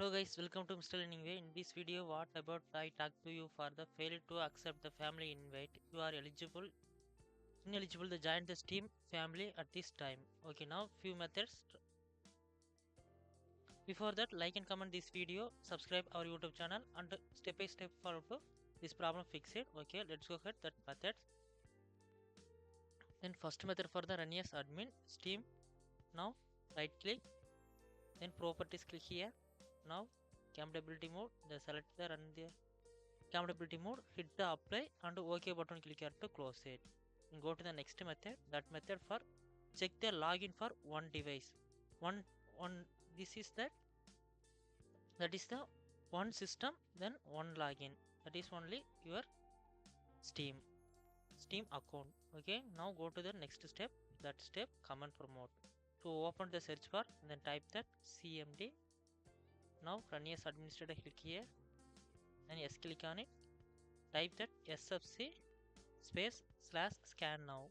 Hello guys, welcome to MR.LEARNING way. In this video, what about I talk to you for the failure to accept the family invite. You are ineligible to join the Steam family at this time. Okay, now few methods. Before that, like and comment this video, subscribe our YouTube channel, and step by step follow to this problem fix it. Okay, let's go ahead that method. Then first method for the run as admin Steam. Now right click, then properties click here. Now compatibility mode, select the run the compatibility mode, hit the apply and OK button click here to close it. And go to the next method. That method for check the login for one device. One this is that is the one system, then one login. That is only your Steam account. Okay, now go to the next step. That step command promote. So open the search bar and then type that cmd. Now run as administrator, click here and yes, click on it. Type that sfc space / scan now.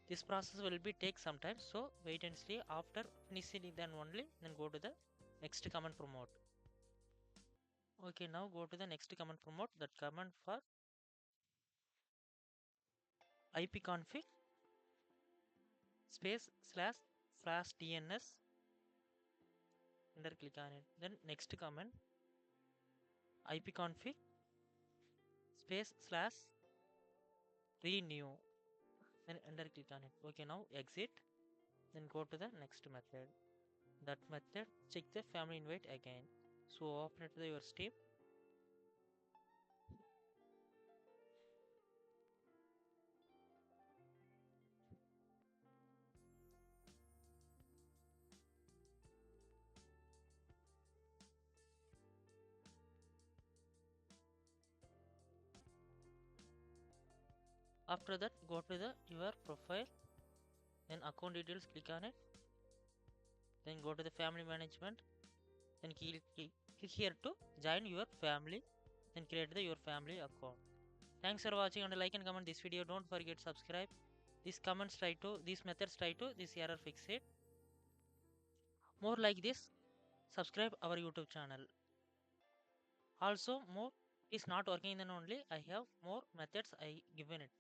This process will be take some time, so wait and see. After finishing it, then only then go to the next command promote. Okay, now go to the next command promote. That command for ipconfig space / dns. Enter, click on it. Then next command ipconfig space / renew. Then enter, click on it. Okay, now exit. Then go to the next method. That method check the family invite again. So open it to your Steam. After that, go to the your profile, then account details, click on it. Then go to the family management, then click here to join your family, then create your family account. Thanks for watching and like and comment this video. Don't forget subscribe. These methods try to this error fix it. More like this, subscribe our YouTube channel. Also more is not working, then only I have more methods I given it.